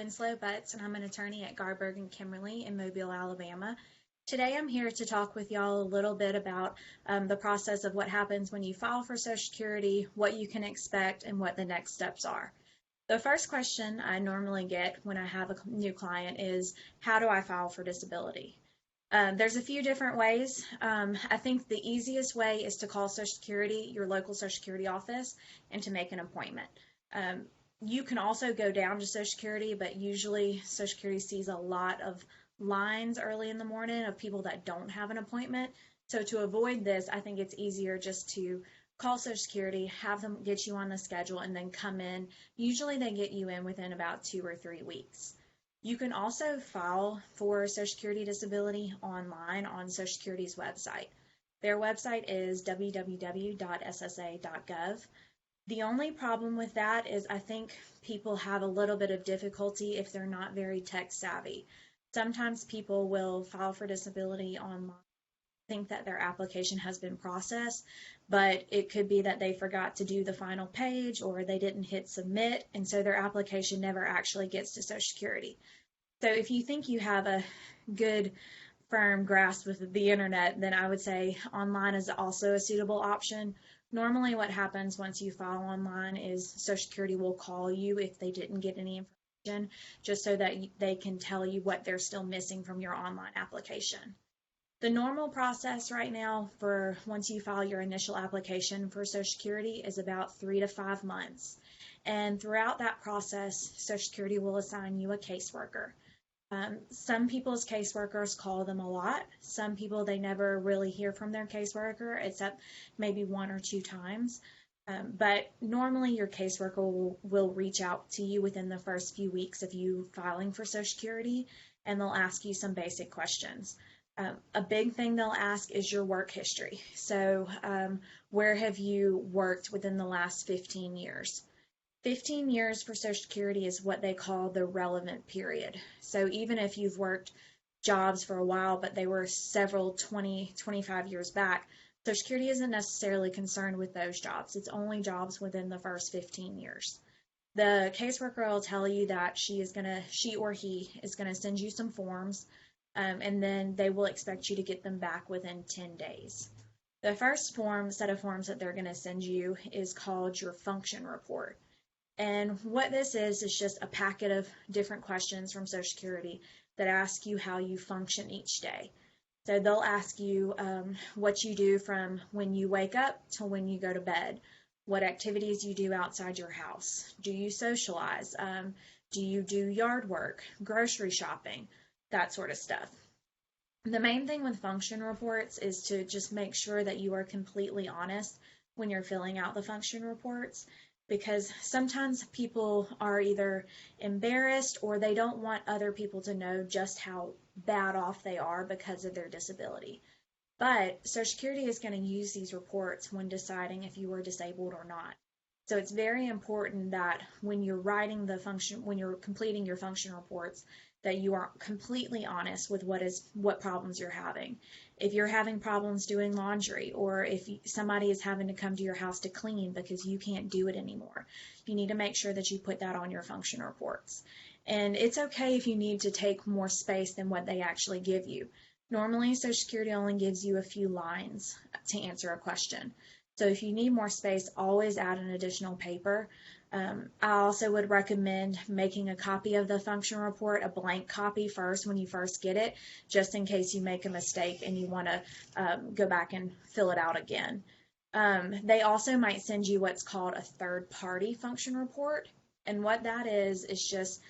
Winslow Butts, and I'm an attorney at Gardberg Kemmerly in Mobile, Alabama. Today I'm here to talk with y'all a little bit about the process of what happens when you file for Social Security, what you can expect, and what the next steps are. The first question I normally get when I have a new client is, how do I file for disability? There's a few different ways. I think the easiest way is to call Social Security, your local Social Security office, and to make an appointment. You can also go down to Social Security, but usually Social Security sees a lot of lines early in the morning of people that don't have an appointment. So to avoid this, I think it's easier just to call Social Security, have them get you on the schedule, and then come in. Usually they get you in within about 2 or 3 weeks. You can also file for Social Security disability online on Social Security's website. Their website is www.ssa.gov. The only problem with that is I think people have a little bit of difficulty if they're not very tech savvy. Sometimes people will file for disability online, think that their application has been processed, but it could be that they forgot to do the final page or they didn't hit submit, and so their application never actually gets to Social Security. So if you think you have a good firm grasp with the internet, then I would say online is also a suitable option. Normally what happens once you file online is Social Security will call you if they didn't get any information, just so that they can tell you what they're still missing from your online application. The normal process right now for once you file your initial application for Social Security is about 3 to 5 months. And throughout that process, Social Security will assign you a caseworker. Some people's caseworkers call them a lot. Some people, they never really hear from their caseworker except maybe 1 or 2 times. But normally your caseworker will reach out to you within the first few weeks of you filing for Social Security, and they'll ask you some basic questions. A big thing they'll ask is your work history. So where have you worked within the last 15 years? 15 years for Social Security is what they call the relevant period. So even if you've worked jobs for a while, but they were several 20, 25 years back, Social Security isn't necessarily concerned with those jobs. It's only jobs within the first 15 years. The caseworker will tell you that she or he is going to send you some forms, and then they will expect you to get them back within 10 days. The first set of forms that they're going to send you is called your function report. And what this is just a packet of different questions from Social Security that ask you how you function each day. So they'll ask you what you do from when you wake up to when you go to bed, what activities you do outside your house, do you socialize, do you do yard work, grocery shopping, that sort of stuff. The main thing with function reports is to just make sure that you are completely honest when you're filling out the function reports, because sometimes people are either embarrassed or they don't want other people to know just how bad off they are because of their disability. But Social Security is going to use these reports when deciding if you are disabled or not. So it's very important that when you're when you're completing your function reports, that you are completely honest with what problems you're having. If you're having problems doing laundry, or if somebody is having to come to your house to clean because you can't do it anymore, you need to make sure that you put that on your function reports. And it's okay if you need to take more space than what they actually give you. Normally, Social Security only gives you a few lines to answer a question. So if you need more space, always add an additional paper. I also would recommend making a copy of the function report, a blank copy first when you first get it, just in case you make a mistake and you want to go back and fill it out again. They also might send you what's called a third-party function report, and what that is just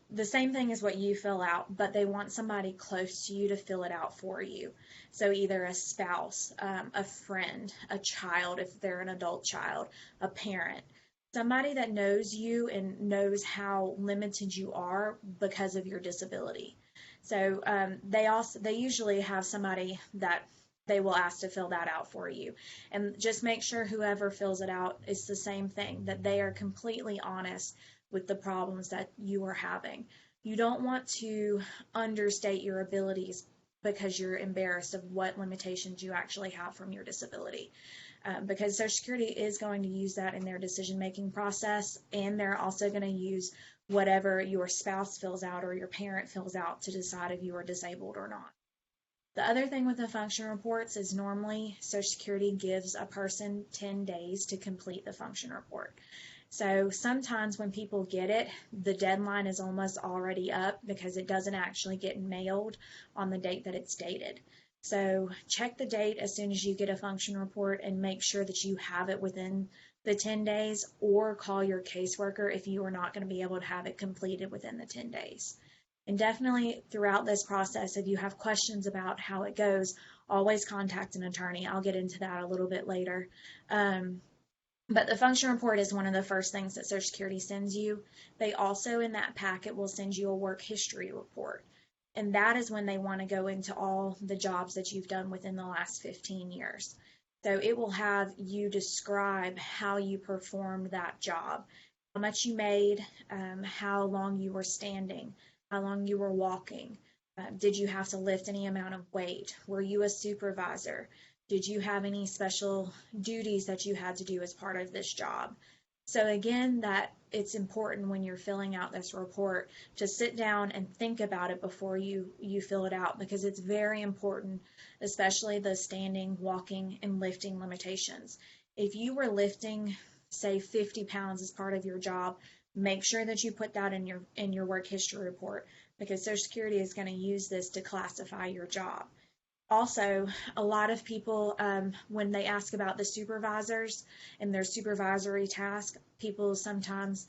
the same thing as what you fill out, but they want somebody close to you to fill it out for you. So either a spouse, a friend, a child if they're an adult child, a parent, somebody that knows you and knows how limited you are because of your disability. So they usually have somebody that they will ask to fill that out for you. And just make sure whoever fills it out is the same thing, that they are completely honest with the problems that you are having. You don't want to understate your abilities because you're embarrassed of what limitations you actually have from your disability. Because Social Security is going to use that in their decision-making process, and they're also going to use whatever your spouse fills out or your parent fills out to decide if you are disabled or not. The other thing with the function reports is normally Social Security gives a person 10 days to complete the function report. So sometimes when people get it, the deadline is almost already up because it doesn't actually get mailed on the date that it's dated. So check the date as soon as you get a function report and make sure that you have it within the 10 days, or call your caseworker if you are not going to be able to have it completed within the 10 days. And definitely throughout this process, if you have questions about how it goes, always contact an attorney. I'll get into that a little bit later. But the function report is one of the first things that Social Security sends you. They also, in that packet, will send you a work history report. And that is when they want to go into all the jobs that you've done within the last 15 years. So it will have you describe how you performed that job, how much you made, how long you were standing, how long you were walking. Did you have to lift any amount of weight? Were you a supervisor? Did you have any special duties that you had to do as part of this job? So again, that it's important when you're filling out this report to sit down and think about it before you fill it out, because it's very important, especially the standing, walking, and lifting limitations. If you were lifting, say, 50 pounds as part of your job, make sure that you put that in your work history report, because Social Security is going to use this to classify your job. Also, a lot of people, when they ask about the supervisors and their supervisory task, people sometimes,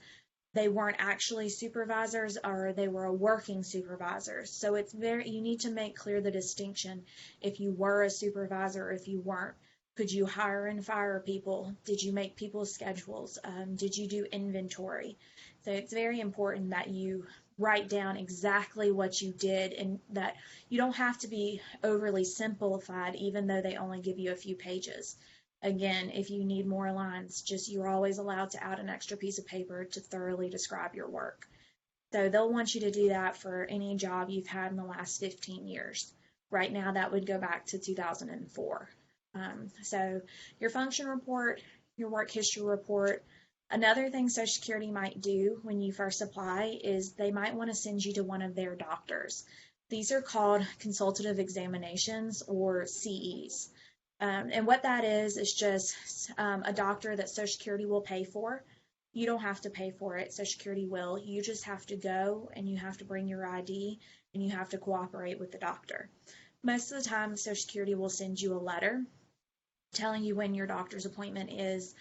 they weren't actually supervisors, or they were a working supervisor. So it's you need to make clear the distinction if you were a supervisor or if you weren't. Could you hire and fire people? Did you make people's schedules? Did you do inventory? So it's very important that you write down exactly what you did, and that you don't have to be overly simplified, even though they only give you a few pages. Again, if you need more lines, you're always allowed to add an extra piece of paper to thoroughly describe your work. So they'll want you to do that for any job you've had in the last 15 years. Right now, that would go back to 2004. So your function report, your work history report. Another thing Social Security might do when you first apply is they might want to send you to one of their doctors. These are called consultative examinations, or CEs. And what that is just a doctor that Social Security will pay for. You don't have to pay for it. Social Security will. You just have to go, and you have to bring your ID, and you have to cooperate with the doctor. Most of the time, Social Security will send you a letter telling you when your doctor's appointment is,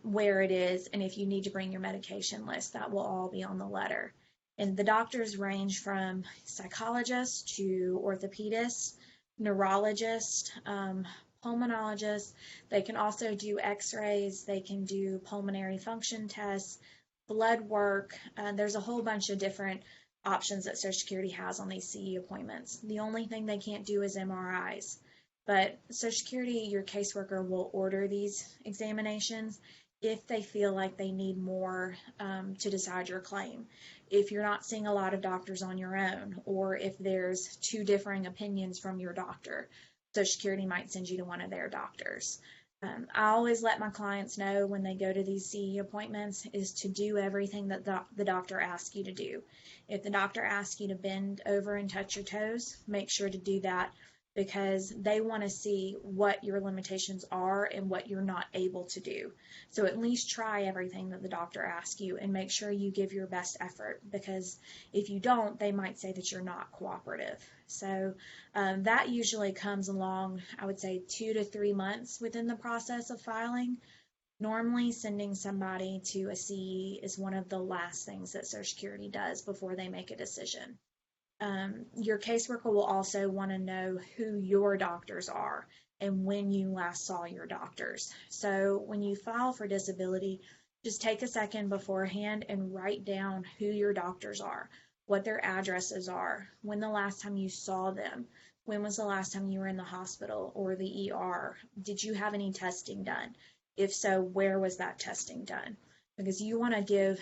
where it is, and if you need to bring your medication list. That will all be on the letter. And the doctors range from psychologists to orthopedists, neurologists, pulmonologists. They can also do x-rays. They can do pulmonary function tests, blood work. There's a whole bunch of different options that Social Security has on these CE appointments. The only thing they can't do is MRIs. But Social Security, your caseworker will order these examinations if they feel like they need more to decide your claim. If you're not seeing a lot of doctors on your own, or if there's two differing opinions from your doctor, Social Security might send you to one of their doctors. I always let my clients know when they go to these CE appointments is to do everything that the doctor asks you to do. If the doctor asks you to bend over and touch your toes, make sure to do that, because they want to see what your limitations are and what you're not able to do. So at least try everything that the doctor asks you, and make sure you give your best effort, because if you don't, they might say that you're not cooperative. So that usually comes along, I would say, 2 to 3 months within the process of filing. Normally, sending somebody to a CE is one of the last things that Social Security does before they make a decision. Your caseworker will also want to know who your doctors are and when you last saw your doctors. So when you file for disability, just take a second beforehand and write down who your doctors are, what their addresses are, when the last time you saw them, when was the last time you were in the hospital or the ER, did you have any testing done? If so, where was that testing done? Because you want to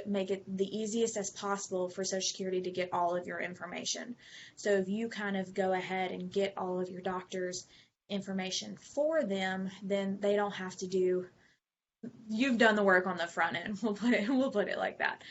make it the easiest as possible for Social Security to get all of your information. So if you kind of go ahead and get all of your doctor's information for them, then they don't have to do you've done the work on the front end. We'll put it like that.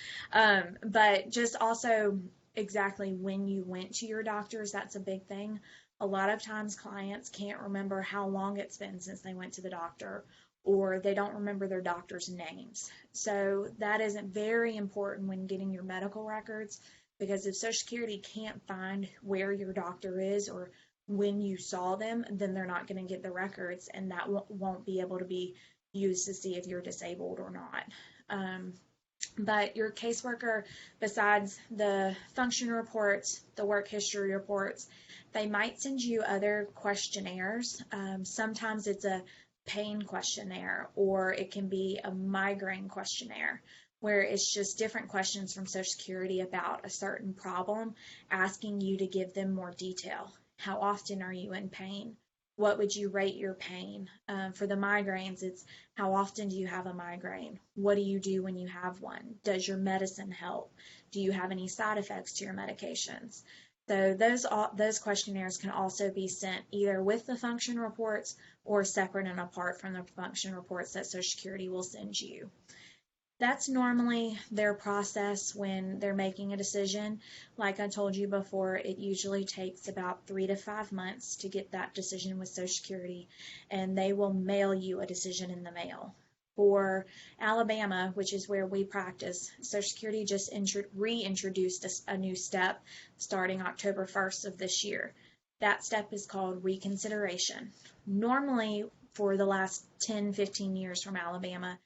But just also exactly when you went to your doctors, that's a big thing. A lot of times clients can't remember how long it's been since they went to the doctor, or they don't remember their doctor's names. So that is very important when getting your medical records, because if Social Security can't find where your doctor is or when you saw them, then they're not going to get the records, and that won't be able to be used to see if you're disabled or not. But your caseworker, besides the function reports, the work history reports, they might send you other questionnaires. Sometimes it's a pain questionnaire, or it can be a migraine questionnaire, where it's just different questions from Social Security about a certain problem, asking you to give them more detail. How often are you in pain? What would you rate your pain? For the migraines, it's how often do you have a migraine? What do you do when you have one? Does your medicine help? Do you have any side effects to your medications? So those questionnaires can also be sent either with the function reports or separate and apart from the function reports that Social Security will send you. That's normally their process when they're making a decision. Like I told you before, it usually takes about 3 to 5 months to get that decision with Social Security, and they will mail you a decision in the mail. For Alabama, which is where we practice, Social Security just reintroduced a new step starting October 1st of this year. That step is called reconsideration. Normally, for the last 10, 15 years from Alabama,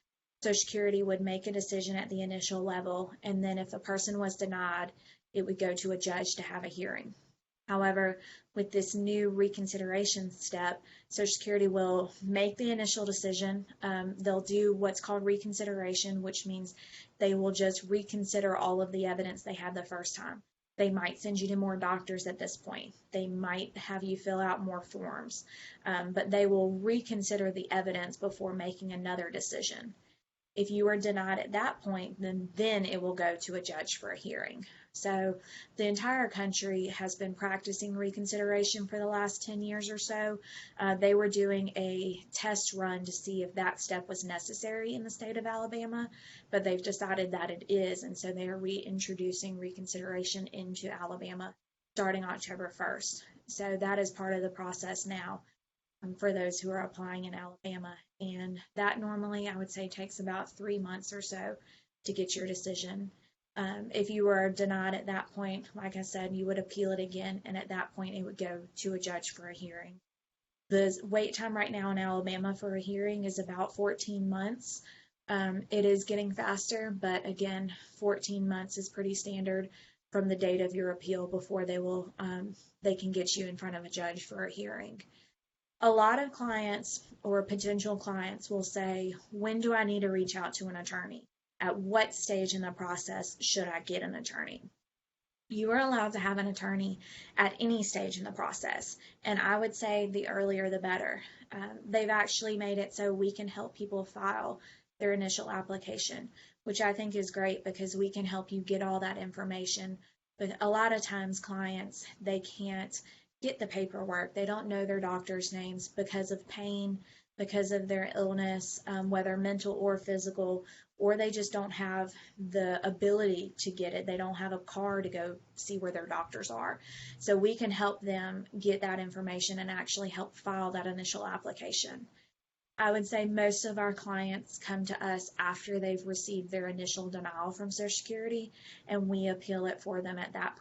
Social Security would make a decision at the initial level, and then if a person was denied, it would go to a judge to have a hearing. However, with this new reconsideration step, Social Security will make the initial decision. They'll do what's called reconsideration, which means they will just reconsider all of the evidence they had the first time. They might send you to more doctors at this point. They might have you fill out more forms, but they will reconsider the evidence before making another decision. If you are denied at that point, then it will go to a judge for a hearing. So the entire country has been practicing reconsideration for the last 10 years or so. They were doing a test run to see if that step was necessary in the state of Alabama, but they've decided that it is, and so they are reintroducing reconsideration into Alabama starting October 1st. So that is part of the process now for those who are applying in Alabama. And that normally, I would say, takes about 3 months or so to get your decision. If you were denied at that point, like I said, you would appeal it again, and at that point it would go to a judge for a hearing. The wait time right now in Alabama for a hearing is about 14 months. It is getting faster, but again, 14 months is pretty standard from the date of your appeal before they can get you in front of a judge for a hearing. A lot of clients or potential clients will say, when do I need to reach out to an attorney? At what stage in the process should I get an attorney? You are allowed to have an attorney at any stage in the process, and I would say the earlier the better. They've actually made it so we can help people file their initial application, which I think is great because we can help you get all that information. But a lot of times clients, they can't get the paperwork. They don't know their doctor's names because of pain, because of their illness, whether mental or physical, or they just don't have the ability to get it. They don't have a car to go see where their doctors are. So we can help them get that information and actually help file that initial application. I would say most of our clients come to us after they've received their initial denial from Social Security, and we appeal it for them at that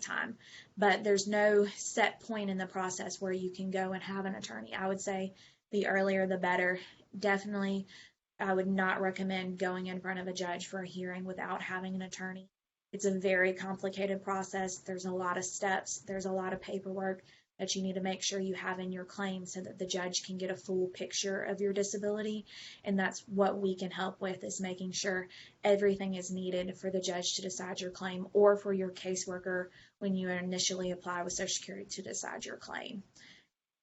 time. But there's no set point in the process where you can go and have an attorney. I would say the earlier the better. Definitely, I would not recommend going in front of a judge for a hearing without having an attorney. It's a very complicated process. There's a lot of steps. There's a lot of paperwork that you need to make sure you have in your claim so that the judge can get a full picture of your disability. And that's what we can help with, is making sure everything is needed for the judge to decide your claim, or for your caseworker when you initially apply with Social Security to decide your claim.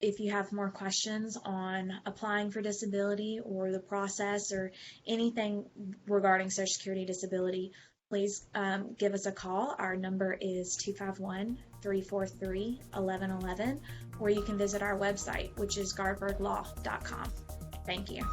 If you have more questions on applying for disability or the process or anything regarding Social Security disability, please give us a call. Our number is 251-343-1111, or you can visit our website, which is gardberglaw.com. Thank you.